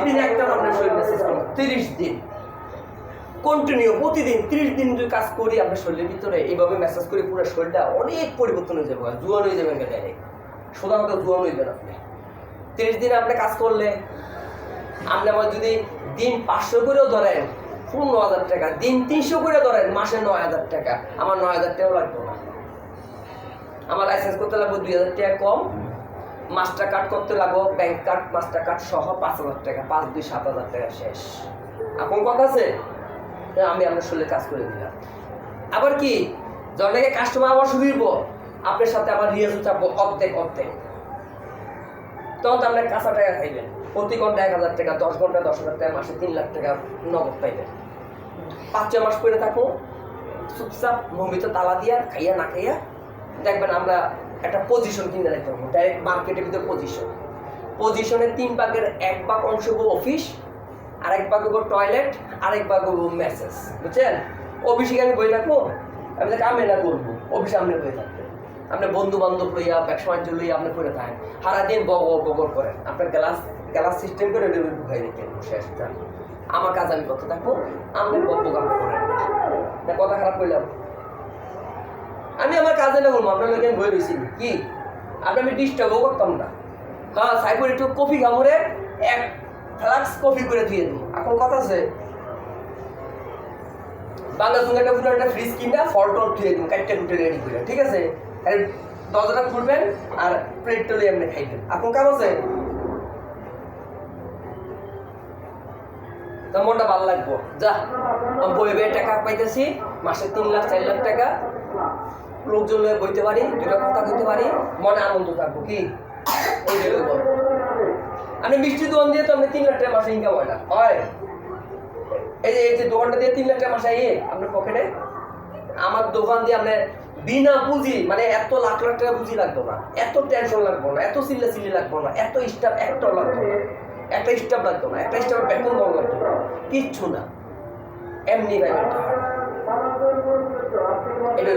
দিন একটা আপনার শরীর মেসেজ করবো, 30 দিন কন্টিনিউ, প্রতিদিন 30 দিন যদি কাজ করি আপনার শরীরের ভিতরে এইভাবে মেসেজ করি, পুরো শরীরটা অনেক পরিবর্তন হয়ে যাবে, জোয়ান হয়ে যাবেন ডাইরেক্ট, সোজা কথা জোয়ান হয়ে যাবেন আপনি। 30 দিন আপনি কাজ করলে আপনি আমার যদি দিন 500 করেও ধরেন 15,000 টাকা, দিন 300 করে ধরেন মাসে 9,000 টাকা, আমার 9,000 টাকাও লাগবে না। আমার লাইসেন্স করতে লাগবে 2,000 টাকা কম, মাস্টার কার্ড করতে লাগবে ব্যাংক কার্ড মাস্টার কার্ড সহ 5,000 টাকা, 5 2 7,000 টাকা শেষ। এখন কথা আছে, আমি আপনার শরীরে কাজ করে দিলাম। আবার কি জনকে কাস্টমার আবার শুরু আপনার সাথে আমার রিয়াজ চাপবো অর্ধেক, তখন তো আপনার কাঁচা টাকা খাইবেন, প্রতি ঘন্টা 1,000 টাকা, 10 ঘন্টা 10,000 টাকা, মাসে 3 লাখ টাকা নগদ পাইবেন। 5-6 মাস করে থাকো চুপচাপ মমিতে তালা দিয়া খাইয়া না খাইয়া দেখবেন আমরা একটা পজিশন কিনে রাখতে পারবো, ডাইরেক্ট মার্কেটের ভিতরে পজিশনের 3 ভাগের 1 ভাগ অংশ হবো অফিস, আরেক ভাগ হবো টয়লেট, আরেক ভাগ হবো মেসেজ, বুঝছেন? অফিসে আমি বই থাকবো, আমি তাকে আমি না করবো, অফিসে আপনি বই থাকবেন, আপনার বন্ধু বান্ধব লইয়া ব্যবসা বাণিজ্য লইয়া আপনি করে থাকেন, সারাদিন বগর করেন, আপনার গ্লাস সিস্টেম করে ঢুকাই রেখে শেষ। আমার কাজ আমি করতে থাকবো, আপনি বকবক করেন না, কথা খারাপ করলাম, আমি আমার কাজে না বলবো, আপনার লোক বই রয়েছি কি আপনার আমি ডিস্টার্বও করতাম না। হ্যাঁ সাইফুর একটু কফি খামরে 1 ফ্লাক্স কফি করে দিয়ে দিই। এখন কথা আছে বাংলা সঙ্গে একটা ফ্রিজ কিনা ফলটল ধুয়ে দিন, কাটটা কুটে রেডি করে, ঠিক আছে? দরজাটা খুলবেন আর প্লেট টলে এমনি খাইবেন। এখন কেমন আছে? তা মনটা ভালো লাগবো, যা আমি বইবে টাকা পাইতেছি মাসে 3 লাখ 4 লাখ টাকা, লোকজন বইতে পারি, 2টা কথা কইতে পারি, মনে আনন্দ থাকবো। কি আমি মিষ্টি দোকান দিয়ে তো আপনি 3 লাখ টাকা মাসে ইনকাম হয় না, হয়? এই যে দোকানটা দিয়ে 3 লাখ টাকা মাসে আপনার পকেটে, আমার দোকান দিয়ে আপনার বিনা পুঁজি, মানে এত লাখ লাখ টাকা পুঁজি লাগতো না, এত টেনশন লাগবো না, এত চিল্লি লাগবো না, এত স্টাফ একটাও লাগতো না, একটা স্টাফ লাগতো না, একটা স্টাফের বেতন কম লাগতো না, কিচ্ছু না, এমনি ভাইবেন এটা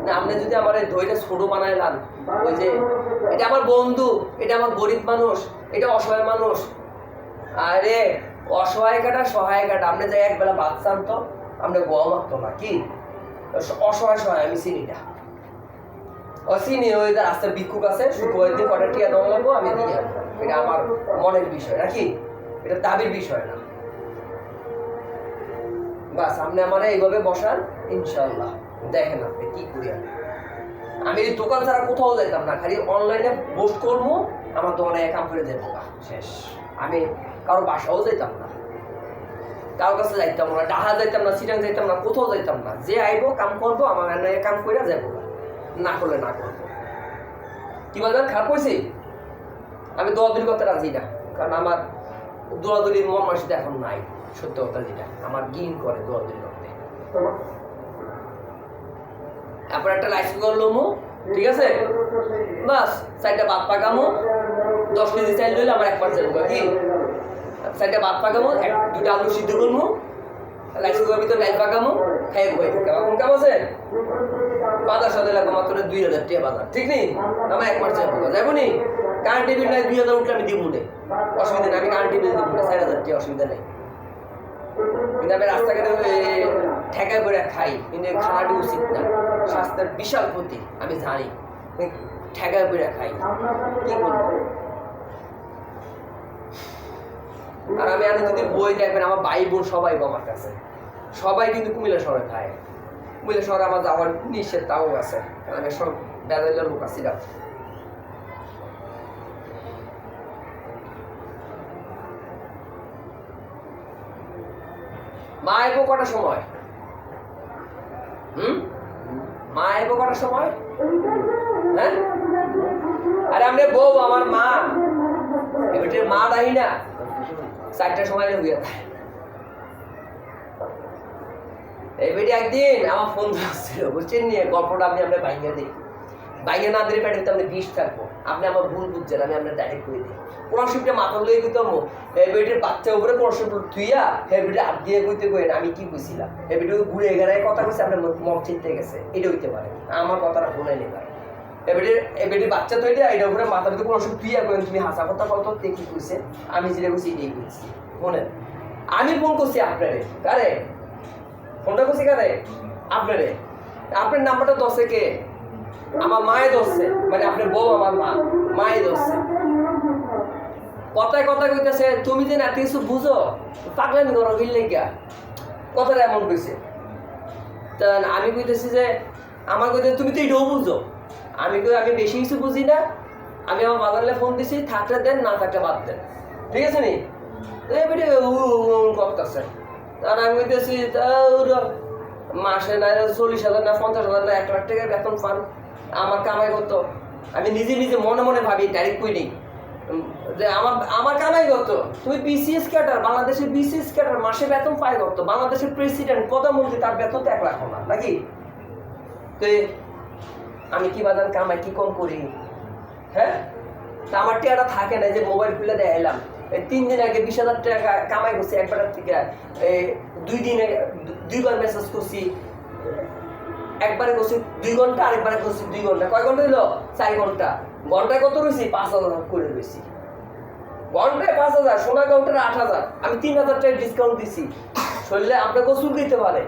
না। আপনি যদি আমার এই দইটা ছোট বানায় লান, ওই যে এটা আমার বন্ধু, এটা আমার গরিব মানুষ, এটা অসহায় মানুষ, আরে অসহায় কাটা সহায় কাটা, আপনি যাই একবেলা ভাত চান তো আপনি গোয়া মারতো না, কি অসহায় সহায় আমি চিনি না, ও চিনি ওই রাস্তার ভিক্ষুক আছে, শুক্রবার দিন কটা টিয়া দেওয়া লাগবো আমি দিয়ে, এটা আমার মনের বিষয় নাকি, এটা দাবির বিষয় না। বাস আপনি আমার এইভাবে বসান, ইনশাল্লাহ দেখেন আপনি কি করি। আমি এই দোকান ছাড়া কোথাও যাইতাম না, খালি অনলাইনে পোস্ট করবো, আমার দোকানে কাম করে দেবো, শেষ। আমি কারো বাসাও যাইতাম না, কারোর কাছে যাইতাম না, ডাহা যাইতাম না, সিটাং যাইতাম না, কোথাও যাইতাম না, যে আইবো কাম করবো, আমার কাম করে যাবো, না করলে না করবো। কি বলবেন খারাপ হয়েছে? আমি দৌড়াদৌড়ি করতে রাজি না, কারণ আমার দৌড়াদৌড়ির মন মানসিকতা এখন নাই, সত্য কথা যেটা, আমার গিন করে দৌড়াদৌড়ি করতে। তারপর একটা লাইস করলাম, ঠিক আছে, বাস 4টা ভাত পাকামো, 10 কেজি চাইল লইলে আমার 1 মাস যাবো, কি 4টা ভাত পাকামো, 2টা আলু সিদ্ধ করবো, লাইস করার ভিতরে লাইস পাকামো, খাইয়ে বই থাকতে। এখন কেমন আছে? বাজার সাথে লাগবো মাত্র 2,000 টাকা বাজার, ঠিক নেই? আমার 1 মাস যাবো নি, কারেন্ট বিল নাই 2,000 উঠলে আমি দিব না, অসুবিধা নেই, আমি কারেন্ট বিল দিব না, 4,000 টাকা অসুবিধা নেই। কিন্তু আমি রাস্তাঘাটে ঠেকায় করে খাই, কিন্তু খাওয়াটি উচিত না, স্বাস্থ্যের বিশাল ক্ষতি আমি জানি, ঠেকায় করে খাই, কি করবো? আর আমি যদি বই দেখবেন, আমার ভাই বোন সবাই আমার কাছে, সবাই কিন্তু কুমিল্লা শহরে খায়, কুমিল্লা শহরে আমার যাওয়ার নিষেধ তাও আছে, আমি সব বেড়াইলে লোক আসছিলাম। মা আইবো কটার সময়? মা আইবো কটার সময়? হ্যাঁ, আরে আপনি বউ আমার মা, এবারে মা দাহি না, 4টার সময় হইয়া যায়। এই বেটি একদিন আমার ফোন ধরছিল, বুঝছেন নিয়ে গল্পটা আপনি আপনার বাইঙ্গা দিই, বাইঙ্গা না দিলে প্যাটে আপনি বিষ থাকবো, আপনি আমার ভুল বুঝছেন, আমি আপনার ডাইরেক্ট করে দিই। পড়াশোনাটা মাথা লইয়ে দিতে হবো, এই বেটির বাচ্চা উপরে পড়াশোনা থুইয়া হে বেটি হাত দিয়ে কইতে কইন আমি কি কইছিলাম, এই বেটি ঘুরে এগারায় কথা কইছে, আপনার মন চিনতে গেছে, এটা হইতে পারে, আমার কথাটা শোনাই নেই। এবারে বাচ্চা তো এটা উপরে মাথার ভিতরে কোনো ওষুধ ক্রিয়া করেন তুমি হাসা কথা কত কি করছে আমি যেটা করছি এটাই করছি মনে আমি ফোন করছি আপনারে কারে ফোনটা করছি কারে আপনারে আপনার নাম্বারটা দশে কে আমার মায়ে ধরছে মানে আপনার বউ আমার মায়ে ধরছে কথায় কথা কইতেছে তুমি যে এত কিছু বুঝো পাগলামি করো হিললে গিয়া কথাটা এমন কইছে তা আমি কইতেছি যে আমার কইতে তুমি তো এটাও বুঝো আমি বেশি কিছু বুঝি না আমি আমার বাজারে ফোন দিছি থাকলে দেন না থাকলে বাদ দেন ঠিক আছে নি এবারে করতেছে তার আমি কইতেছি তা মাসে না 40,000 না 50,000 না 1 লাখ টাকা বেতন পান আমার কামাই কত আমি নিজে নিজে মনে মনে ভাবি ডাইরেক্ট কই নেই যে আমার কামাই কত তুমি বিসিএস ক্যাডার বাংলাদেশের বিসিএস ক্যাডার মাসে বেতন পায় কত বাংলাদেশের প্রেসিডেন্ট প্রধানমন্ত্রী তার বেতন তো 1 লাখ না নাকি তো আমি কি বাজান কামাই কি কম করি হ্যাঁ তা আমার টাকাটা থাকে না যে মোবাইল খুলে দেখাইলাম 3 দিন আগে 20,000 টাকা কামাই করছি একবার থেকে 2 দিন আগে 2বার মেসেজ করছি একবারে করছি 2 ঘন্টা আরেকবারে করছি 2 ঘন্টা কয় ঘন্টা হলো 4 ঘন্টা ঘন্টায় কত রয়েছি 5,000 করে রয়েছি ঘন্টায় 5,000 সোনা কাউন্টারে 8,000 আমি 3,000 টাকা ডিসকাউন্ট দিছি শরীরে আপনাকে চুলকাইতে পারে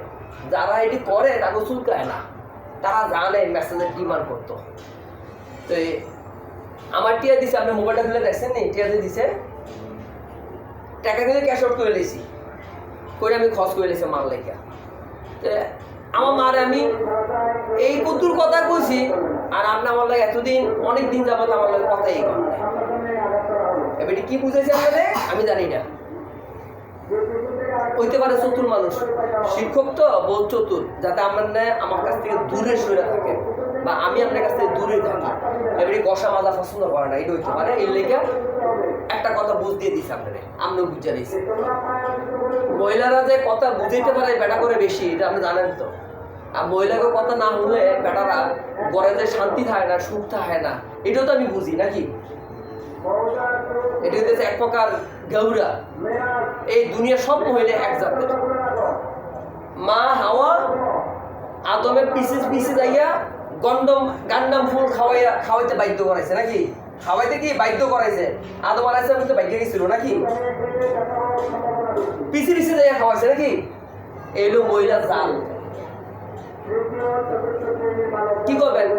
যারা এটি করে তাকে চুলকায় না তারা জানে মেসেজের ডিমান্ড করতো তো আমার টিয়া দিছে আপনি মোবাইলটা খুলে দেখছেন নি টিয়া দিছে টাকা কিন্তু ক্যাশ আউট করে দিয়েছি করে আমি খরচ করে দিয়েছি মাল লেখা আমার মার আমি এই কতুর কথা কইছি আর আপনি আমার লাগে এতদিন অনেক দিন যাবত আমার লাগে কথা এই কথা এবার কি বুঝেছে আপনাদের আমি জানি না হইতে পারে চতুর মানুষ শিক্ষক তো বহুত চতুর যাতে আপনার আমার কাছ থেকে দূরে সরে থাকে বা আমি আপনার কাছ থেকে দূরে থাকি এবারে কষা মাজা পছন্দ করে না এটা হইতে পারে এর লেগে একটা কথা বুঝ দিয়ে দিচ্ছে আপনাদের আপনিও বুঝে দিচ্ছে মহিলারা যে কথা বুঝাইতে পারে বেটা করে বেশি এটা আপনি জানেন তো আর মহিলাকে কথা না হলে বেটারা ঘরে যে শান্তি থাকে না সুখ থাকে না এটাও তো আমি বুঝি নাকি এটা হচ্ছে এক প্রকার গৌরা এই দুনিয়ার সব মহিলা এক জাতের মা হাওয়া আদমের পিছে যাইয়া গান্ডাম ফুল খাওয়াইতে বাধ্য করাইছে নাকি খাওয়াইতে কি বাধ্য করাইছে আদম আলাইহিস সালাম তো বাধ্য গেছিল নাকি পিছে যাইয়া খাওয়াইছে নাকি এলো মহিলা জাল কি করবেন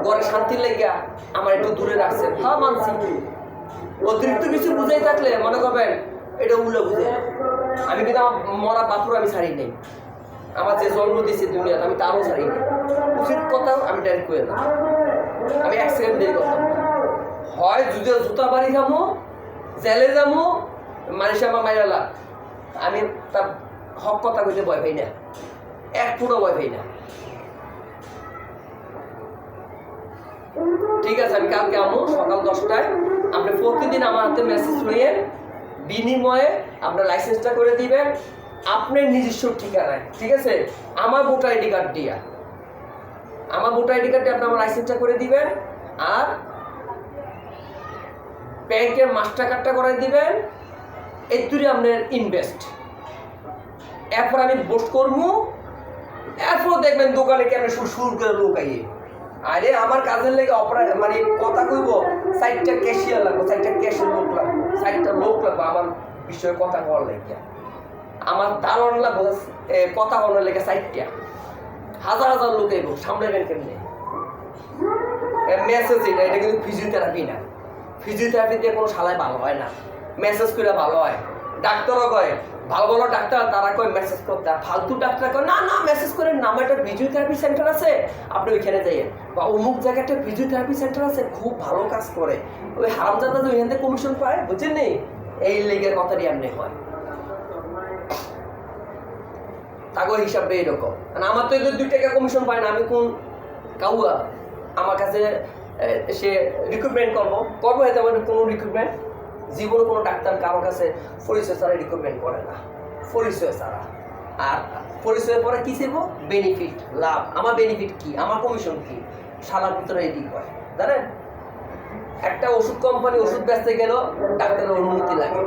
ঘরে শান্তির লাগিয়া আমার একটু দূরে রাখছেন হ্যাঁ মানছি অতিরিক্ত কিছু বুঝাই থাকলে মনে করবেন এটা উল্টো বুঝে আমি কিন্তু আমার মরা বাপুর আমি ছাড়ি নেই আমার যে জন্ম দিয়েছে দুনিয়াতে আমি তারও ছাড়ি নেই উচিত কথা আমি ডাইরেক্ট করে না আমি 1 সেকেন্ড দেরি করতাম হয় জুতা বাড়ি খামো জেলে যাবো মানুষ আমার মাইরালা আমি তার হক কথা কইতে ভয় পাই না এক পুরো ভয় পাই না ঠিক আছে আমি কালকে আমো সকাল 10টায় আপনি প্রতিদিন আমার হাতে মেসেজ লইয়েন বিনিময়ে আপনার লাইসেন্সটা করে দিবেন আপনার নিজস্ব ঠিকানায় ঠিক আছে আমার ভোটার আইডি কার্ড দিয়া আমার ভোটার আইডি কার্ড দিয়ে আপনি আমার লাইসেন্সটা করে দিবেন আর ব্যাংকের মাস্টার কার্ডটা করে দিবেন এই দুটি আপনার ইনভেস্ট এরপর আমি বোস্ট করবো এরপর দেখবেন দোকানে কেমন সুর করে লোক আইয়ে আরে আমার কাজের লেগে মানে কথা কইব 60টা ক্যাশিয়ার লাগবে 60টা ক্যাশের লোক লাগবে 60টা লোক লাগবে আমার বিষয়ে কথা বলার লেগে আমার দারণ লাগবে কথা বলার লেগে 60টা হাজার লোক আইব সামলাবেন কেমনে মেসেজ এটা কিন্তু ফিজিওথেরাপি না ফিজিওথেরাপি দিয়ে কোনো শালায় ভালো হয় না মেসেজ করে ভালো হয় ডাক্তারও কয় ভালো ভালো ডাক্তার তারা কয় মেসেজ করতে আর ফালতু ডাক্তার কয় না মেসেজ করেন না আমার একটা ফিজিওথেরাপি সেন্টার আছে আপনি ওইখানে যাইয়েন বা অমুক জায়গায় একটা ফিজিওথেরাপি সেন্টার আছে খুব ভালো কাজ করে ওই হারামজাদা তো ওইখান থেকে কমিশন পায় বুঝছেন নি এই লেগের কথাটি এমনি হয় তাগো হিসাবে এরকম আমার তো 2 টাকা কমিশন পায় না আমি কোন কাউয়া আমার কাছে সে রিক্রুটমেন্ট করবো এতে আমার কোনো রিক্রুটমেন্ট জীবনে কোনো ডাক্তার কারোর কাছে পরিচয় ছাড়া রিক্রুটমেন্ট করে না পরিচয় ছাড়া আর পরিচয়ের পরে কী চাইব বেনিফিট লাভ আমার বেনিফিট কি আমার কমিশন কি শালার ভিতরে এদিক হয় জানেন একটা ওষুধ কোম্পানি ওষুধ বেচতে গেল ডাক্তারের অনুমতি লাগে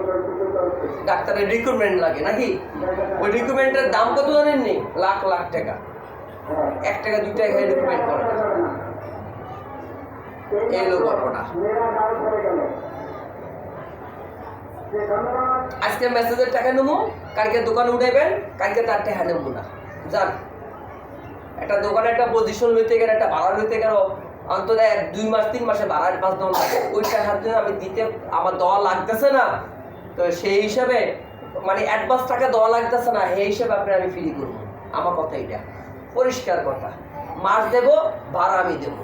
ডাক্তারের রিক্রুটমেন্ট লাগে নাকি ওই রিক্রুটমেন্টের দাম কত জানেন নি লাখ টাকা 1 টাকা 2 টাকা রিক্রুটমেন্ট করে না এই হলো গল্পটা। আজকে মেসেজের টাকা নেবো, কালকে দোকানে উঠাইবেন, কালকে তার টাকা নেবো না। যান, একটা দোকানে একটা পজিশন লইতে গেলে, একটা ভাড়া লইতে গেল অন্তত 2 মাস 3 মাসে ভাড়া অ্যাডভান্স দেওয়া লাগে। ওই টাকা আমি দিতে আমার দেওয়া লাগতেছে না, তো সেই হিসাবে মানে অ্যাডভান্স টাকা দেওয়া লাগতেছে না, সেই হিসাবে আপনার আমি ফ্রি করবো। আমার কথা এটা পরিষ্কার কথা। মাস দেব, ভাড়া আমি দেব,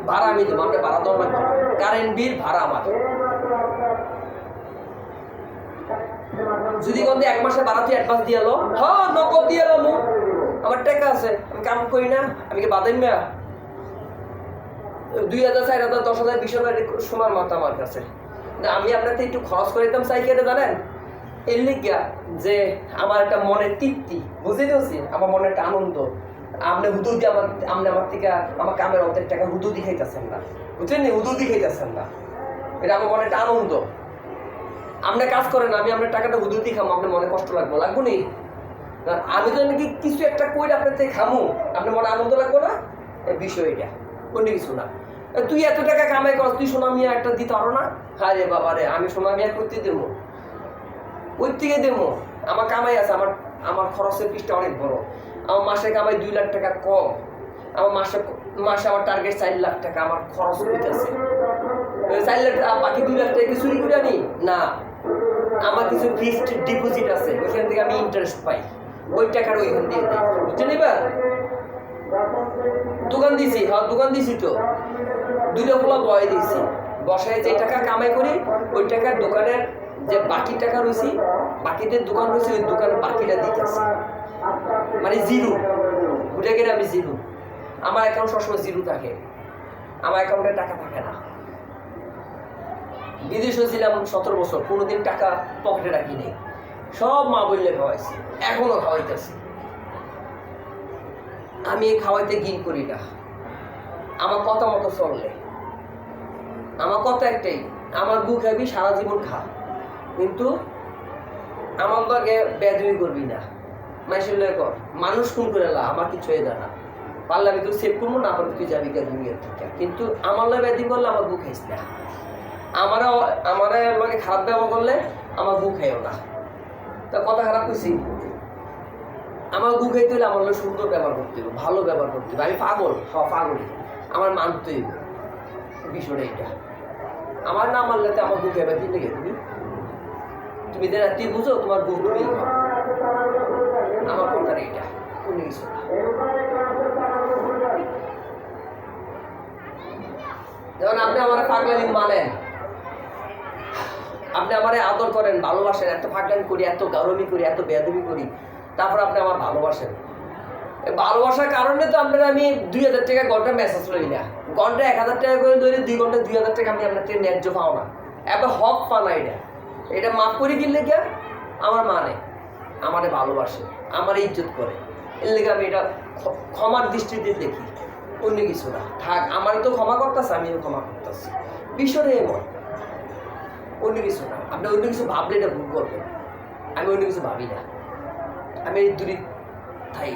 ভাড়া আমি দেবো। আমরা ভাড়া দেওয়া লাগবে, কারেন্ট বিল ভাড়া আমার। যদি কোন 1 মাসে ভাড়া তুই অ্যাডভান্স দিয়ে এলো, হ্যাঁ নগদ দিয়ে এলো, আমার টাকা আছে, আমি কাম করি না, আমি কি বাদাম মেয়া 2000 4000 10,000 20,000 সোনার মাথা আমার কাছে। আমি আপনাকে একটু খরচ করে দিতাম সাইকেলে, জানেন এর লিগা যে আমার একটা মনের তৃপ্তি, বুঝে দিয়েছি, আমার মনে একটা আনন্দ। আপনি হুদু দিয়ে আমার থেকে আমার কামের অর্ধেক টাকা হুদু দিয়ে খাইতেছেন না, বুঝছেন নি, হুদু দিয়ে খাইতেছেন না, এটা আমার মনে একটা আনন্দ। আপনি কাজ করেন, আমি আপনার টাকাটা হুদু দিয়ে খামো, আপনার মনে কষ্ট লাগবো নি? আমি তো নাকি কিছু একটা কইলে আপনার থেকে খামো, আপনার মনে আনন্দ লাগবো না? এই বিষয় এটা, অন্য কিছু না। তুই এত টাকা কামাই কর, তুই সোনা মিয়া একটা দিতে পারো না? হ্যাঁ রে বাবা রে, আমি সোনা মিয়া করতে দেবো, ওই থেকে দেবো। আমার কামাই আছে, আমার খরচের পিসটা অনেক বড়। আমার মাসে কামাই 2 লাখ টাকা কম, আমার মাসে আমার টার্গেট 4 লাখ টাকা, আমার খরচ হইতেছে 4 লাখ টাকা। বাকি 2 লাখ টাকা কি চুরি করে আনি না, আমার কিছু ফিক্সড ডিপোজিট আছে, ওইখান থেকে আমি ইন্টারেস্ট পাই, ওই টাকার ওইখান দিয়ে দিই, বুঝছেন? এবার দোকান দিছি, হ্যাঁ দোকান দিছি তো, 2টা খোলা বয়ে দিছি, বসায় যে টাকা কামাই করি ওই টাকার দোকানের যে বাকি টাকা রয়েছে, বাকিতে দোকান রয়েছে, ওই দোকানের বাকিটা দিতেছে, মানে জিরো, ভুলে গেলে আমি জিরো। আমার অ্যাকাউন্ট সবসময় জিরো থাকে, আমার অ্যাকাউন্টে টাকা থাকে না। বিদেশে ছিলাম 17 বছর, কোনোদিন টাকা পকেটে রাখি নেই, সব মা বললে খাওয়াইছি, এখনো খাওয়াইতেছি। আমি খাওয়াইতে গিন করি না, আমার কথা মতো চললে, আমার কথা একটাই, আমার গু খাবি সারা জীবন খা, কিন্তু আমার লগে বেদবি করবি না। মানুষের লগে কর, মানুষ খুন করে লা, আমার কিছু হয়ে যায় না, পারলে আমি তুই সেভ করবো, না পারলে তুই যাবি গা দুনিয়ার থেকে, কিন্তু আমার লগে বেদবি করলে আমার গু খাইস না। আমার লগে খারাপ ব্যবহার করলে আমার গু খাইও না। তা কথা খারাপ কইছি, আমার গু খাইতে হলে আমার লগে সুন্দর ব্যবহার করতে হবে, ভালো ব্যবহার করতে হবে। আমি পাগল, পাগলই, আমার মানতেই হবে বিষয়টা এটা। আমার না মানলে তো আমার গু খাইবা কি লেগে, তুমি তুই বুঝো তোমার গু তুমি আমার কথা এটা কোনো কিছু না। যেমন আপনি আমার পাগলামি মানেন, আপনি আমার আদর করেন, ভালোবাসেন, এত পাগলামি করি, এত গরমি করি, এত বেয়াদবি করি, তারপর আপনি আমার ভালোবাসেন। ভালোবাসার কারণে তো আপনার আমি 2000 টাকা ঘন্টা মেসেজ লই না, ঘন্টা 1000 টাকা করে ধরে 2 ঘন্টা 2000 টাকা আমি আপনার থেকে ন্যায্য পাও না, এবার হক পাও না। এটা মাফ করে কিনলে কে আমার মানে আমারে ভালোবাসে, আমার ইজ্জত করে, এর লেগে আমি এটা ক্ষমার দৃষ্টিতে দেখি, অন্য কিছু না। থাক, আমার তো ক্ষমা করতেছে, আমিও ক্ষমা করতেছি, বিষয়টা এমন, অন্য কিছু না। আপনি অন্য কিছু ভাবলে এটা ভুল করবেন, আমি অন্য কিছু ভাবি না, আমি এই দূরে থাই।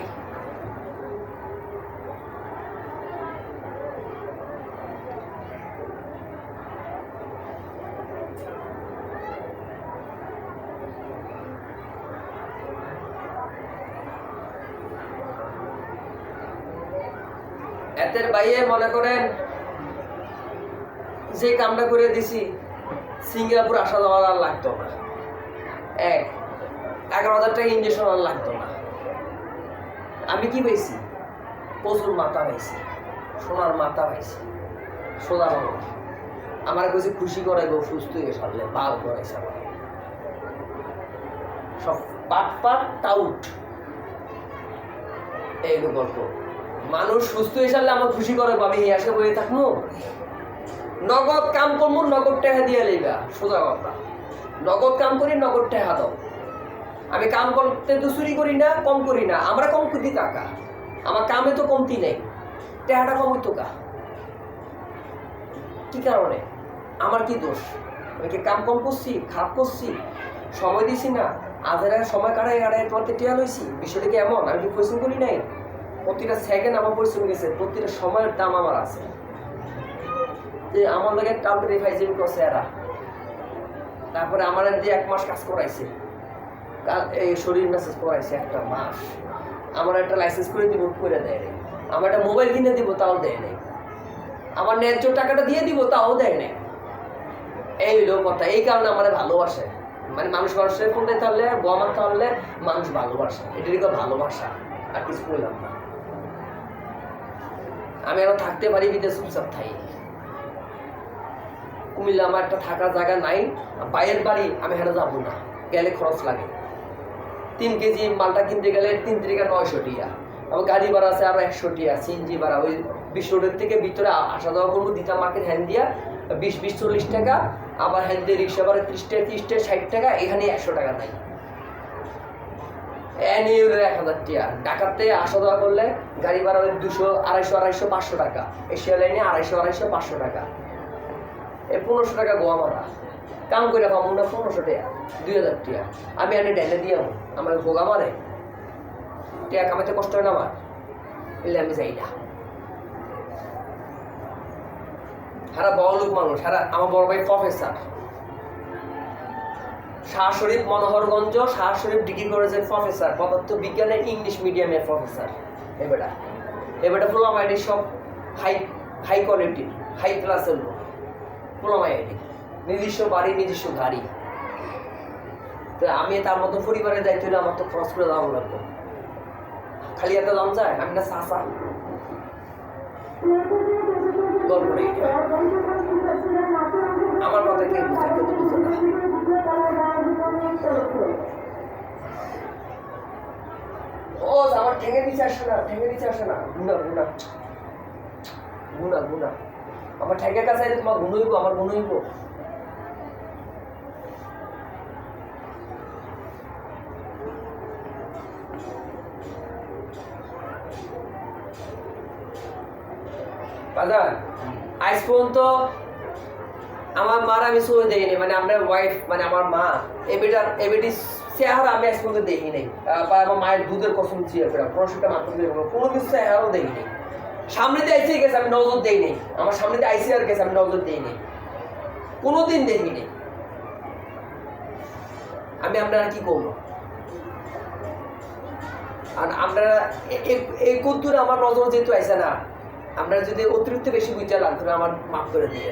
এতের বাইরে মনে করেন যে কামটা করে দিছি, সিঙ্গাপুর আসা যাওয়ার আর লাগতো না, 11,000 টাকা ইঞ্জেকশন আর লাগতো না। আমি কি পাইছি? প্রচুর মাথা পাইছি, সোনার মাথা পাইছি, সোনার আমার কাছে খুশি করাইবো, সুস্থ হয়ে সারলে বাল করাইছে, আমার সব পাট টাউট, এই গল্প। মানুষ সুস্থ হয়ে সারলে আমার খুশি করে, আমি এই আসে বয়ে থাকবো, নগদ কাম করবো, নগদ টাকা দিয়ে লইবা, সোজা কথা। নগদ কাম করি, নগদ টাকা দাও। আমি কাম করতে তো চুরি করি না, কম করি না, আমরা কম করি টাকা, আমার কামে তো কমতি নেই, টাকাটা কম হইতো কা, কি কারণে? আমার কি দোষ? আমি কি কাম কম করছি, খারাপ করছি, সময় দিছি না, আজের সময় কাটাই তোমাকে টেয়া লইছি, বিষয়টা কি এমন? আমি কি পরিশ্রম করি নাই? প্রতিটা সেকেন্ড আমার পরিশ্রম গেছে, প্রতিটা সময়ের দাম আমার আছে। যে আমার লাগে টাউটারি ফাইজিং করছে এরা, তারপরে আমার দিয়ে 1 মাস কাজ করাইছে, এই শরীর মেসেজ করাইছে 1টা মাস। আমার একটা লাইসেন্স করে দিব, করে দেয় নাই। আমার একটা মোবাইল কিনে দিব, তাও দেয় নাই। আমার ন্যায্য টাকাটা দিয়ে দিব, তাও দেয় নাই। এই হলো কথা। এই কারণে আমার ভালোবাসে, মানে মানুষ মানুষের ফোন দিতে হলে, গোয়া মারতে হলে মানুষ ভালোবাসে, এটারই ভালোবাসা, আর কিছু বললাম না। আমি এখন থাকতে পারি বিদেশ চুপচাপ থাই। কুমিল্লা আমার একটা থাকার জায়গা নাই, বাইরের বাড়ি আমি হেনে যাবো না, গেলে খরচ লাগে। 3 কেজি মালটা কিনতে গেলে 3 থেকে 900 টাকা, আবার গাড়ি ভাড়া আছে আরো 100 টাকা, সিএনজি ভাড়া। ওই বিশ্ব রোডের থেকে ভিতরে আসা যাওয়া করবো, দিতা মার্কেট হ্যান্ড দিয়া 20-40 টাকা, আবার হ্যান্ড দিয়ে রিক্সা ভাড়া 30 টাকা 60 টাকা, এখানে 100 টাকা নাই। 1000 টাকা। ঢাকাতে আসা যাওয়া করলে গাড়ি ভাড়া 200, 250, 500 টাকা। এশিয়া লাইনে 250, 500 টাকা। এই 1500 টাকা গোয়া মারা কাম করে পাবো না, 1500 টাকা, 2000 টাকা আমি আনি ডেলে দিয়ে আমার ভোগা মারে টাকা কামাইতে কষ্ট হয় না আমার, এলে আমি যাই না। সারা বড় লোক মানুষ, সারা আমার বড় ভাই প্রফেসর, শাহ শরীফ মনোহরগঞ্জ, শাহ শরীফ ডিগ্রি কলেজের প্রফেসর, পদার্থ বিজ্ঞানের ইংলিশ মিডিয়ামের প্রফেসর। এবারটা ফুলাম আইডি সব হাই কোয়ালিটির, হাই ক্লাসের লোক। ফুলাম আইডি নিজস্ব বাড়ি, নিজস্ব গাড়ি। তো আমি তার মতো পরিবারের দায়িত্ব হলে আমার তো খরচ করে দাম লাগবে। খালি একটা দাম যায়, আমি না চাষা গল্প নেই। আমার কথা কে বুঝে, কেউ তো বুঝে না। ও আমার ঠেঙে নিচে আসে না, ঠেঙে নিচে আসে না। গুনা গুনা গুনা গুনা আমার ঠেঙের কাছে আইলে তোমার গুণ হইব, আমার গুণ হইব। বাজার আজ পর্যন্ত আমার মার আমি সই দেখিনি, মানে আমার ওয়াইফ, মানে আমার মা এবিটি চেহারা আমি আজ পর্যন্ত দেখি নাই। বা আমার মায়ের দুধের কসম ছিল, পড়াশোনা মাত্র কোনো কিছু চেহারাও দেখি নাই। সামনে দিয়ে আইসি গেছে, আমি নজর দেই নেই। আমার সামনে দিয়ে আইসি আর গেছে, আমি নজর দেই নেই, কোনোদিন দেখি নেই। আমি আপনারা কি করবো? আর আপনারা এই কদ্দুর আমার নজর যেহেতু আইসে না, আপনারা যদি অতিরিক্ত বেশি বুঝতে লাগবে আমার মাফ করে দিয়ে।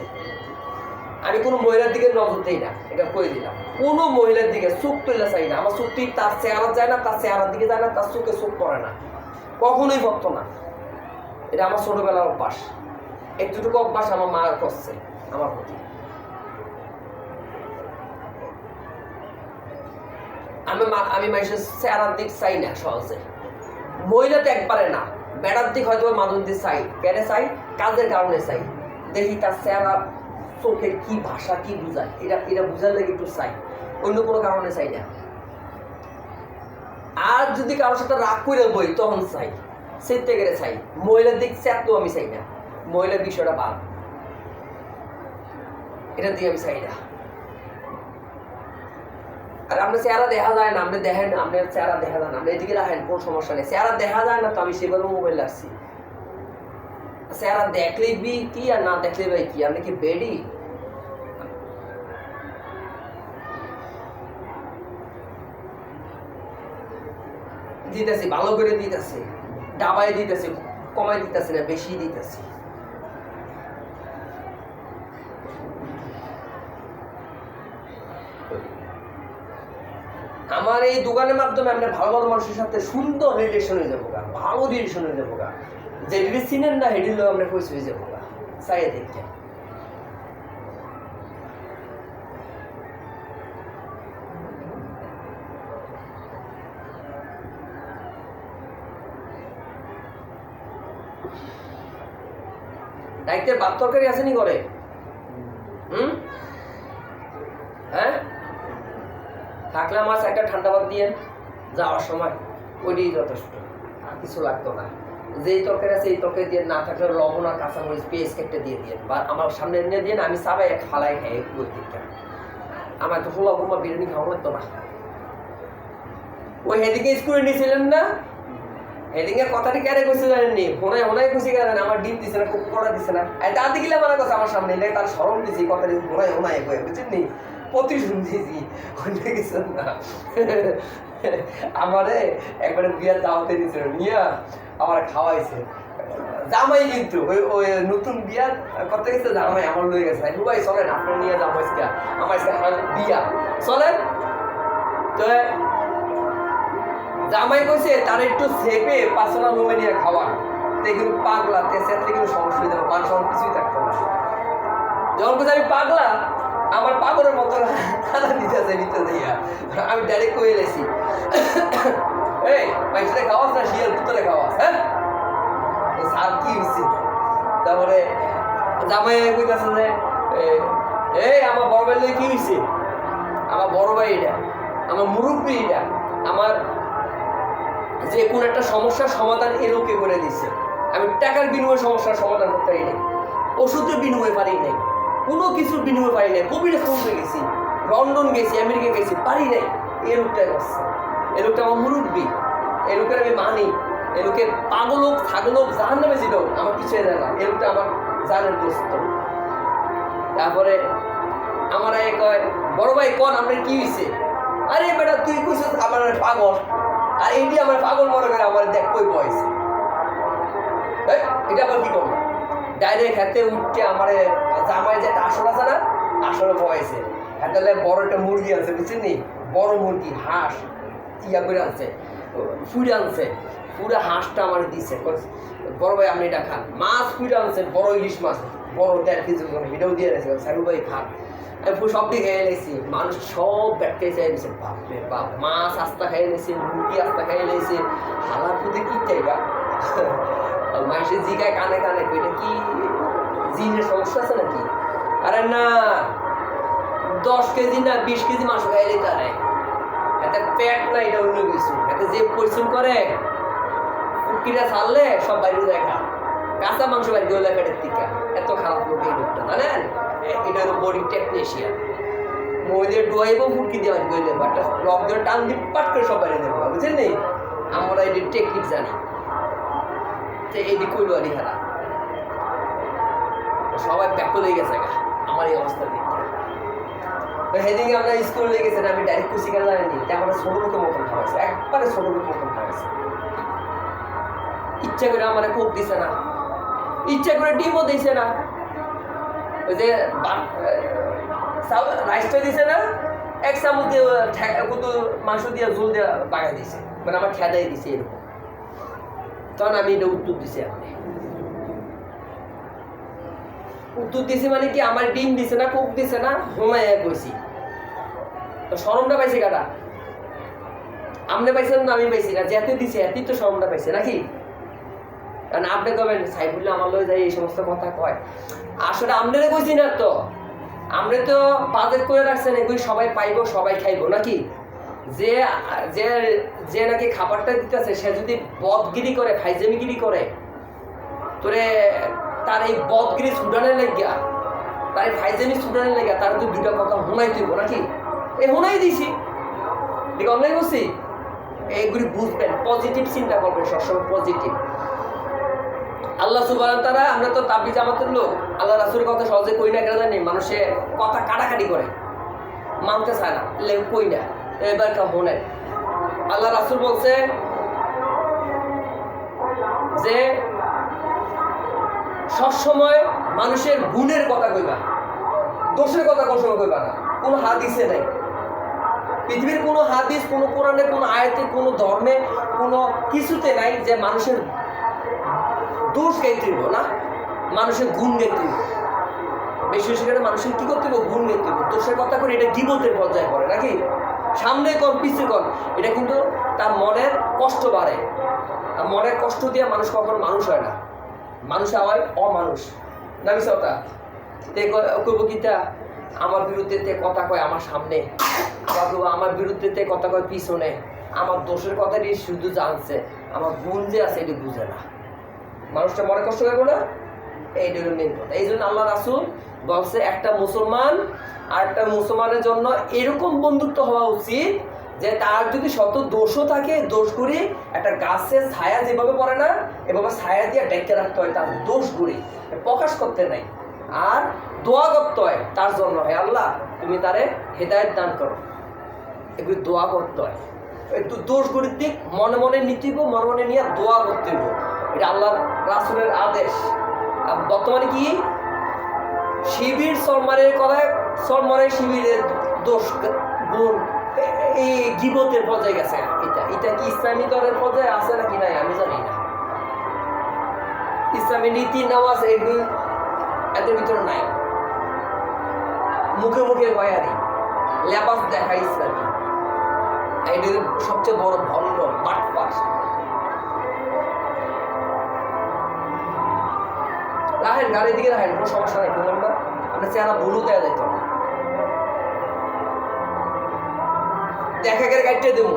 আমি কোনো মহিলার দিকে নজর দিই না, এটা কই দিলাম। কোনো মহিলার দিকে চোখ তুলে চাই না। আমার চোখটি তার চেহারা যায় না, তার চেহারার দিকে যায় না, তার চোখে চোখ পড়ে না, কখনোই পড়তো না। এটা আমার ছোটবেলার অভ্যাস। একটুটুকু অভ্যাস আমার মা করছে আমার প্রতি। আমি মানুষের চেহারার দিক চাই না সহজে। মহিলাতে একবারে না, বেড়ার দিক হয়তো মানুষ দিয়ে চাই। কেন চাই? কাজের কারণে চাই। দেখি তার চেহারা, চোখের কি ভাষা, কি বুঝায়, এটা বুঝার লেগে একটু চাই, অন্য কোনো কারণে চাই না। আর যদি কারোর সাথে রাগ করে বই তখন চাই, সেতে গেলে চাই। মহিলার দিক তো আমি চাই না, মহিলার বিষয়টা বাদ, এটা দিয়ে আমি চাই না। আর আপনার চেহারা দেখা যায় না, আপনি দেখেন, আপনার চেহারা দেখা যায় না, আপনি এদিকে রাখেন, কোনো সমস্যা নেই। চেহারা দেখা যায় না তো আমি সেভাবে মোবাইল রাখছি। চেহারা দেখলেই বি কি আর না দেখলে ভাই কি, আপনি কি বেডি? দিতেছি, ভালো করে দিতেছি, ডাবাই দিতেছি, কমাই দিতেছি না, বেশি দিতেছি। আমার এই দোকানের মাধ্যমে আমরা ভালো ভালো মানুষের সাথে সুন্দর রিলেশন হয়ে যাবো, ভালো রিলেশন হয়ে যাবো। যে রিলে চিনেন না হেডিল আমরা পয়সা হয়ে যাবো, চাই দেখতে। দায়িত্বের ভাত তরকারি আসেনি ঘরে? হ্যাঁ, থাকলে আমার একটা ঠান্ডা ভাত দিয়ে যাওয়ার সময়, ওইটাই যথেষ্ট, আর কিছু লাগতো না। যেই তরকারি আছে এই তরকারি দিয়ে, না থাকলে লবণ আর কাঁচামরিচ পেঁয়াজ কেটে দিয়ে দিয়ে, বা আমার সামনে এনে দিয়ে আমি চাবাই এক ফালাই খাই ওই দিকটা। আমার তো পোলা বোমা বিরিয়ানি খাওয়া লাগতো না। ওই হেদিকে স্কুলে নিয়েছিলেন না, এদিকে কথাটি কেন কইছে জানেননি, হোনায় হোনায় কইছে কেন আমার ডিম দিছে না, খুব কড়া দিছে না, তার দিকে আমার কথা আমার সামনে এলে তার স্মরণ দিছি কথাটি হোনায় হোনায় কয়ে, বুঝছেন নি, প্রতি শুনতেছি অন্য কিছু না। আমারে একবারে বিয়ার দাওয়াতে দিয়েছিল, নিয়ে আমার খাওয়াইছে জামাই, কিন্তু ওই নতুন বিয়া করতে গেছে জামাই আমার লয়ে গেছে, ভাই চলেন আপনার নিয়ে যাবো আজকে, আমার আজকে বিয়া চলেন। তো জামাই কইছে তার একটু সেপে পার্সোনাল রুমে নিয়ে খাওয়া, তো কিন্তু পাগলা সেটলে কিন্তু সমস্যা হয়ে যাবে, মান সম্মান কিছুই থাকতো না। যখন কোথায় আমি পাগলা, আমার পাগলের মতো খানা দিতেছে নিতে দিয়া, আমি ডাইরেক্ট কয়ে গেছি, এই মাইসে খাওয়াস না শিয়াল পুতলে খাওয়াস, হ্যাঁ স্যার কি হয়েছে? তারপরে জামাই কইতেছে যে এই আমার বড় ভাই কি হয়েছে, আমার বড় ভাই এটা, আমার মুরব্বী এটা, আমার যে কোনো একটা সমস্যার সমাধান এলোকে করে দিচ্ছে, আমি টাকার বিনিময়ে সমস্যার সমাধান করতে পারি নাই, ওষুধের বিনিময়ে পারি নাই, কোনো কিছুর বিনিময়ে পারি নাই, কোভিডে কমতে গেছি, লন্ডন গেছি, আমেরিকা গেছি, পারি নাই, এই লোকটাই করছে, এই লোকটা আমার মুরব্বী, এই লোকের আমি মানি, এই লোকে পাগল হোক ছাগল হোক জাহান নামে ছিল আমার কিছু দেয় না, এই লোকটা আমার জানের দোস্ত। তারপরে আমার কয় বড় ভাই কন আপনার কি হয়েছে, আরে বেটা তুই কইছিস আমার পাগল, আর এটি আমার পাগল মনে করে আমার দেখ কই বয়স, এটা আবার কি করবো, ডাইরেক্ট হাতে উঠতে আমার জামাই যে আসল আছে না, আসলে বয়সে হাতে বড় একটা মুরগি আছে, বুঝছেন নি, বড় মুরগি হাঁস ইয়া করে আনছে, ফুড়ে আনছে, পুরো হাঁসটা আমার দিচ্ছে, বড় ভাই আপনি এটা খান, মাছ ফুড়ে আনছে, বড় ইলিশ মাছ, বড় 1.5 কেজি এটাও দিয়ে রাখছে, সারু ভাই খান, আমি সব দিয়ে খেয়ে নিয়েছি, মানুষ সব ব্যাটকে চাই নিয়েছে, বাপরে বাপ, মাছ আস্তা খাইয়ে নিয়েছে, মুরগি আস্তা খাইয়ে নিয়েছে, হালার পুঁতে কি চাইবা, মানুষের জিগায় কানে কানে এটা কি জিনের সমস্যা আছে নাকি, আরে না 10 কেজি না 20 কেজি মাংস খাইলে তারে এতে পেট না, এটা অন্য কিছু, এতে যে পরিশ্রম করে কুকিরা ছাড়লে সব বাইরে দেখা, কাঁচা মাংস বাইরে গেলে পেটের টিকা, এত খারাপ লোক এই লোকটা জানেন, এটা হলো বডি টেকনিশিয়ান, মহিলাদের ডুয়াইব ফুটকি দিয়ে বাইরে গেলে বাটটা লক ধরে টান দিয়ে পাট করে সব বাইরে দেবো, বুঝছেন নি, আমরা এটির টেকনিক জানি, তো এটি কইলো আলি খারাপ, সবাই ব্যাকল হয়ে গেছে আমার এই অবস্থা দেখতে। তো সেদিকে আমরা স্কুলে গেছেন, আমি ডাইরেক্ট খুশি কেন জানিনি, আমরা ছোট লোকের মতন খাওয়াইছে, একবারে ছোট লোকের মতন খাওয়াইছে, ইচ্ছা করে আমার কোক দিছে না, ইচ্ছা করে ডিমও দিছে না, ওই যে রাইসটা দিছে না, এক চামচ দিয়ে কত মাংস দিয়ে ঝোল দিয়ে বাগাই দিছে, মানে আমার খেদাই দিছে এরকম, তখন আমি এটা উত্তর দিছি, আপনি উত্তর দিছি মানে কি, আমার ডিম দিছে না, কোক দিছে না, ঘুমায় বসি, তো শরমটা পাইছে কারা, আপনি পাইছেন না আমি পাইছি না, যেতে দিছে এতই তো শরমটা পাইছে নাকি, কারণ আপনি কবেন সাইফুল্লাহ আমার লয়ে যাই এই সমস্ত কথা কয়, আসলে আপনারা কইছি না তো, আপনি তো বাজেট করে রাখছেন এগুলি সবাই পাইবো সবাই খাইবো নাকি, যে যে যে নাকি খাবারটা দিতেছে সে যদি বদগিরি করে ফাইজেমিগিরি করে, তোরে তার এই বদগিরি সুডানের লেগিয়া, তার এই ফাইজেমি সুডানের লেগিয়া তার তো দুইটা কথা হুনাই দিব নাকি, এই হুনাই দিছি, ঠিক অনলাইন বলছি, এইগুলি বুঝবেন, পজিটিভ চিন্তা করবেন, সবসময় পজিটিভ। আল্লাহ সুবহানাহু ওয়া তাআলা, আমরা তো তাবলিগ জামাতের লোক, আল্লাহ রাসূলের কথা সহজে কই না কেন জানি, মানুষে কথা কাটাকাটি করে, মানতে চায় না, কই না, এবার হোনেন, আল্লাহ রাসূল বলছে যে সবসময় মানুষের গুণের কথা কইবা, দোষের কথা কোনো সময় কইবা না, কোনো হাদিসে নাই, পৃথিবীর কোনো হাদিস, কোনো কোরআনে, কোনো আয়াতে, কোনো ধর্মে, কোনো কিছুতে নাই যে মানুষের দোষ গাইতে হইব না, মানুষের গুণ গাইতে হইব, বেশি বেশি করে মানুষের কি করতে হইব, গুণ গাইতে হইব, দোষের কথা করে এটা গীবতের পর্যায়ে পড়ে নাকি, সামনে কর পিছিয়ে কর, এটা কিন্তু তার মনের কষ্ট বাড়ে, আর মনের কষ্ট দিয়ে মানুষ কখনো মানুষ হয় না, মানুষ হয় অমানুষ না, মিশাওটা কইব কিতা আমার বিরুদ্ধে কথা কয় আমার সামনে, আমার বিরুদ্ধে কথা কয় পিছনে, আমার দোষের কথাটি শুধু জানছে, আমার গুণ যে আছে এটি বুঝে না, মানুষটা মনে কষ্ট করবো না, এইটা হলো মেন কথা। এই জন্য আল্লাহ রাসূল বলছে একটা মুসলমান আর একটা মুসলমানের জন্য এরকম বন্ধুত্ব হওয়া উচিত যে তার যদি শত দোষও থাকে, দোষগুলি একটা গাছের ছায়া যেভাবে পড়ে না, এভাবে ছায়া দিয়ে ডেকে রাখতে হয় তার দোষগুলি, প্রকাশ করতে নাই। আর দোয়া করতে হয় তার জন্য, হে আল্লাহ তুমি তারে হেদায়েত দান করো, এগুলি দোয়া করতে হয়। দোষগুলির দিক মনে মনে নিতে হইব, মনে মনে নিয়ে দোয়া করতে হইব, এটা আল্লাহর রাসূলের আদেশ। বর্তমানে কি শিবির সলমানের কথায়, সলমানের শিবিরের দোষ গুণ এই গীবতের পর্যায়ে গেছে। এটা কি ইসলামী দলের পর্যায়ে আছে নাকি নাই আমি জানি না। ইসলামী নীতি নেওয়া এগুলি এদের ভিতরে নাই। মুখে মুখে বয়ানি, লেবাস দেখা ইসলামী, এদের সবচেয়ে বড় ভণ্ড বাটপার। রাখেন গাড়ির দিকে রাখেন, কোনো সমস্যা নাই, বললাম না আপনার চেহারা ভুলও দেওয়া যেত না। দেখা গেলে গাইডটা দেবো,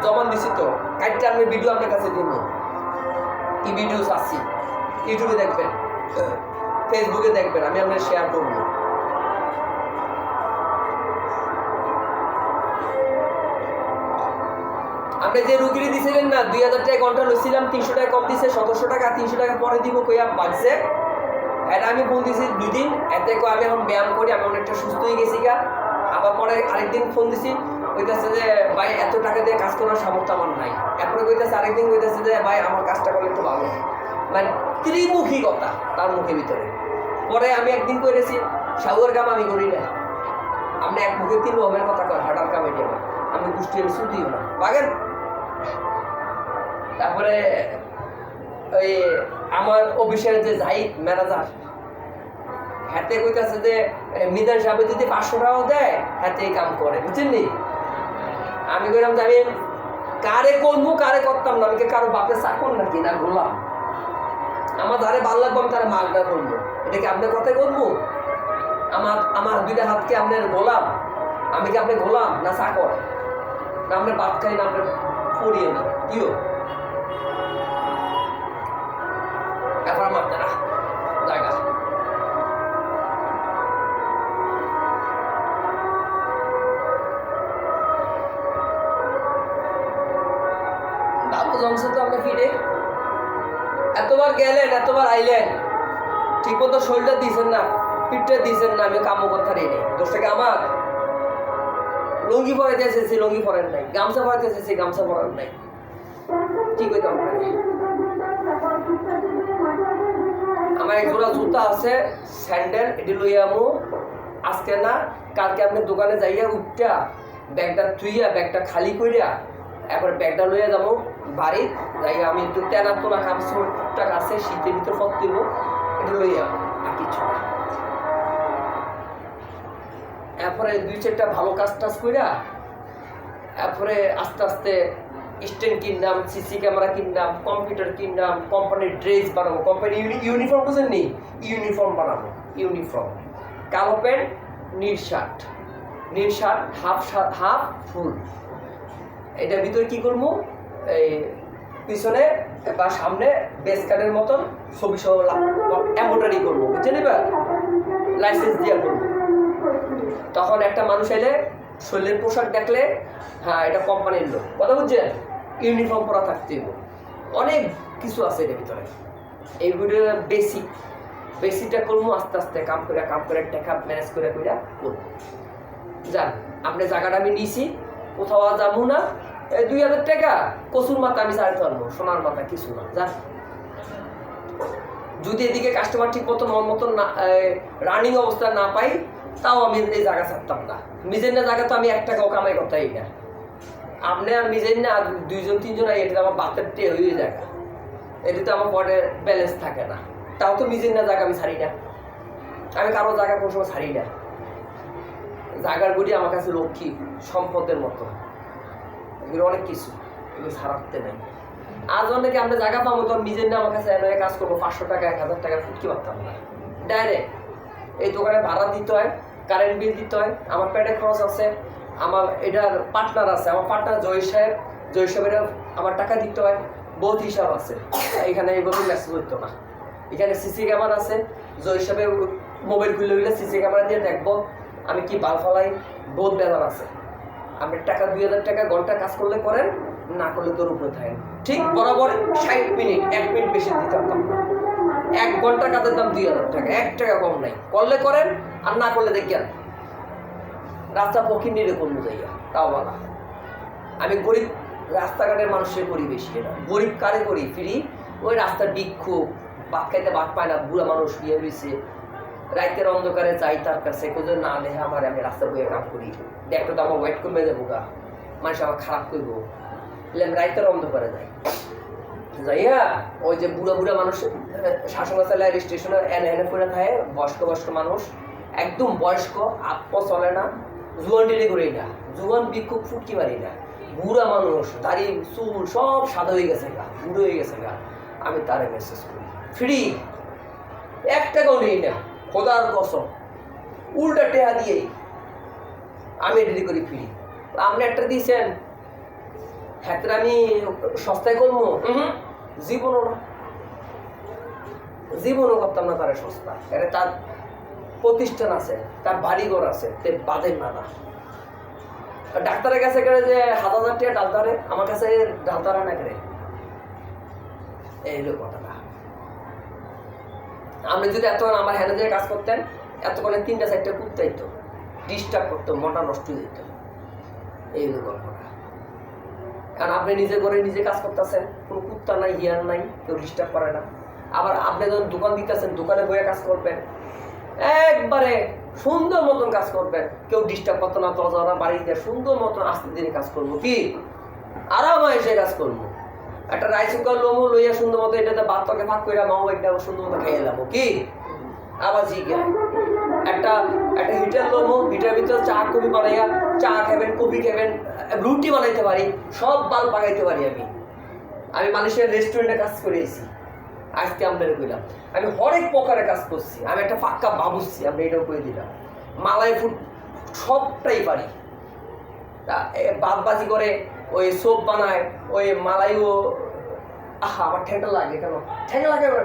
জমান দিছি তো গাইডটা আমি ভিডিও আপনার কাছে দেবো, কি ভিডিও আসছি ইউটিউবে দেখবেন, ফেসবুকে দেখবেন, আমি আপনার শেয়ার করবো। আপনি যে রুগীরে দিছিলেন না 2000 টাকা ঘন্টা লইছিলাম, 300 টাকা কম দিছে, 1700 টাকা, 300 টাকা পরে দিব কইয়া বাড়ছে। এটা আমি ফোন দিছি 2 দিন, এতে আমি এখন ব্যায়াম করি, আমি অনেকটা সুস্থ হয়ে গেছি গা। আবার পরে আরেকদিন ফোন দিছি, কইতেছে যে ভাই এত টাকা দিয়ে কাজ করার সামর্থ্য আমার নাই। এরপরে কইতেছে আরেকদিন, কইতেছে যে ভাই আমার কাজটা করলে একটু ভালো। মানে ত্রিমুখী কথা তার মুখের ভিতরে। পরে আমি একদিন করেছি সাউয়ের কাম আমি করি না, আপনি এক মুখে 3 রকমের কথা কর, হাঁটার কাম এটি আমার, আমি গোষ্ঠী আমি শুধিও না বাগেন। তারপরে ওই আমার অফিসের যে জাহিদ ম্যানেজার, হাতে কইতেছে যে মিজান সাহেব যদি 500 টাকাও দেয় হাতে কাম করে, বুঝছেন নি? আমি কইলাম যে আমি কারে করবো কারে করতাম না, আমি কারো বাপে চাকর নাকি না গোলাম? আমার ধারে ভালো লাগবো আমি তারা মাগনা করবো, এটা কি আপনার কথাই করবো? আমার 2টা হাতকে আপনার গোলাম, আমি কি আপনি গোলাম না চাকর? না আপনার বাপ খাই না আপনার পড়িয়ে না কিও? এখন মারতে না জায়গা বাবু জমছে তো আপনার ফিরে, এতবার গেলেন এতবার আইলেন, ঠিক মতো শরীরটা দিয়েছেন না, পিঠটা দিয়েছেন না, আমি কামও কথা নেই, দোষটাকে আমার। লুঙ্গি পরাইতে এসেছি লুঙ্গি পরেন নাই, গামছা পরাইতে এসেছি গামছা পরান নাই, ঠিক হইতে হবে। আমার এক জোড়া জুতা আছে স্যান্ডেল, এটি লইয়া আমু আজকে না কালকে আপনি দোকানে যাইয়া উঠটা ব্যাগটা থুইয়া ব্যাগটা খালি করিয়া এরপর ব্যাগটা লইয়া যাবো বাড়ি যাইয়া, আমি একটু তেনা তোলা কাপড় টুকটাক আছে শীতের ভিতরে ফত দিব, এটা লইয়া আর কিছু না। এরপরে 2-4টা ভালো কাজ টাজ করিয়া এরপরে আস্তে আস্তে স্ট্যান্ড কিনলাম, সিসি ক্যামেরা কিনলাম, কম্পিউটার কিনলাম, কোম্পানির ড্রেস বানাবো, কোম্পানি ইউনিফর্ম বুঝেন নি, ইউনিফর্ম বানাবো। ইউনিফর্ম কালো প্যান্ট নীল শার্ট, হাফ ফুল। এটার ভিতরে কি করবো, এই পিছনে বা সামনে বেস কার্ডের মতন ছবি সহ এমব্রয়ডারি করবো, বুঝছেন? এবার লাইসেন্স দিয়ে করবো। তখন একটা মানুষ এলে শরীরের পোশাক দেখলে হ্যাঁ এটা কোম্পানির লোক, কথা বুঝছেন? ইউনিফর্ম পরা থাকতে অনেক কিছু আছে এর ভিতরে, এইগুলো বেসিকটা করবো আস্তে আস্তে কাম করে টাকা ম্যানেজ করে করবো। যান আপনি জায়গাটা আমি নিয়েছি, কোথাও যাবো না, 2000 টাকা কচুর মাথা আমি সাড়ে ধরবো, সোনার মাথা কিছু না। যান যদি এদিকে কাস্টমার ঠিক মতন মন মতন না রানিং অবস্থা না পাই, তাও আমি এই জায়গা ছাড়তাম না। নিজের না জায়গা তো আমি 1 টাকাও কামাই করতেই না, আপনি আর নিজের না 2-3 আই, এটা আমার বাতের টে হয়ে জায়গা, এটাতে আমার পরে ব্যালেন্স থাকে না। তাও তো নিজের না জায়গা আমি ছাড়ি না, আমি কারো জায়গা কোনো সময় ছাড়ি না। জায়গার গুলি আমার কাছে লক্ষ্মী সম্পদের মতো, এগুলো অনেক কিছু, এগুলো ছাড়াতে নেই। আজ অনেকে আমরা জায়গা পাবো তো নিজের না আমার কাছে কাজ করবো, 500 টাকা 1000 টাকা ফুটকি পারতাম না ডাইরেক্ট। এই দোকানে ভাড়া দিতে হয়, কারেন্ট বিল দিতে হয়, আমার পেটে খরচ আছে, আমার এটার পার্টনার আছে, আমার পার্টনার জয় সাহেবের আমার টাকা দিতে হয়, বহুত হিসাব আছে। এখানে এইভাবে মেসেজ হইতো না, এখানে সিসি ক্যামেরা আছে, জয় সাহেবের মোবাইল খুলে সিসি ক্যামেরা দিয়ে দেখবো আমি কি বাল ফালাই, বহুত বেজার আছে। আপনি টাকা 2000 টাকা ঘন্টা কাজ করলে করেন, না করলে তোর উপরে থাকেন। ঠিক বরাবর 60 মিনিট, 1 মিনিট বেশি দিতে পারতাম না। 1 ঘন্টা কাজের দাম 2000 টাকা, 1 টাকা কম নাই। করলে করেন, আর না করলে দেখেন রাস্তা পক্ষী নিরে কমে যাইয়া, তাও বলা। আমি গরিব রাস্তাঘাটের মানুষের করি বেশি, এটা গরিব কারে করি ফ্রি। ওই রাস্তার বিক্ষোভ, ভাত খাইতে ভাত পায় না, বুড়া মানুষ বিয়ে হয়েছে, রাইতের অন্ধকারে যাই তার কাছে, কোথাও না দেখে আমার, আমি রাস্তা বইয়ে কাম করি, দেখতে তো আমার ওয়েট কমে যাবো গা, মানুষ আমার খারাপ করবো, আমি রাইতের অন্ধকারে যাই, যাইয়া ওই যে বুড়া বুড়া মানুষ শাসনগাছালা স্টেশনে এনে এনে করে থাকে, বয়স্ক বয়স্ক মানুষ, একদম বয়স্ক, আত্ম চলে না, জুয়ান টেনে করি না, জুয়ান বিক্ষোভ ফুটকি মারি না, বুড়া মানুষ, দাড়ি চুল সব সাদা হয়ে গেছে গা, বুড়ো হয়ে গেছে গা, আমি তারে মেসেজ করি ফ্রি, 1 টাকাও নেই না, খোদার কসম, উল্টা টেহা দিয়েই আমি রেডি করি ফ্রি। আপনি একটা দিয়েছেন, হ্যাঁ আমি সস্তায় করবো, জীবনও না, জীবনও করতাম না তারা সস্তা। এটা তার প্রতিষ্ঠান আছে, তার বাড়িঘর আছে, তে বাঁধেন না। ডাক্তারের কাছে গেলে যে 1000 টাকা ডাক্তারে, আমার কাছে ডাক্তারা না করে, এই হলো কথাটা। আপনি যদি এতক্ষণ আমার হ্যান্ডে দিয়ে কাজ করতেন, এতক্ষণে 3টা 4টা কুত্তা দিত, ডিস্টার্ব করতো, মনটা নষ্ট হয়ে যেত, এই হলো গল্পটা। কারণ আপনি নিজে করে নিজে কাজ করতেছেন, কোনো কুত্তা নাই, হিয়ার নাই, কেউ ডিস্টার্ব করে না। আবার আপনি যখন দোকান দিতেছেন, দোকানে বইয়ে কাজ করবেন, একবারে সুন্দর মতন কাজ করবেন, কেউ ডিস্টার্ব করতো না, দরজা বাড়িতে সুন্দর মতন আস্তে ধীরে কাজ করবো, কি আরামে এসে কাজ করবো। একটা রাইস কুকার লোমো লইয়া সুন্দর মতো এটাতে বাচ্চাকে ভাগ করে মাও একটা সুন্দর মতো খেয়ে এলাম, কি আবার জিজ্ঞা একটা হিটার লোমো, হিটার ভিতরে চা কফি বানাইয়া, চা খাবেন, কফি খাবেন, রুটি বানাইতে পারি, সব বাল পাকাইতে পারি। আমি মানুষের রেস্টুরেন্টে কাজ করে এসেছি, আজকে আপনারা কইলাম আমি হরেক প্রকারে কাজ করছি, আমি একটা পাক্কা বাবুচ্ছি, আমি এটাও করে দিলাম, মালাই ফুড সবটাই পারি। বাদবাজি করে ওই সোপ বানায়, ওই মালাইও, আহা আমার ঠেঙ্গা লাগে, কেন ঠেঙ্গা লাগে,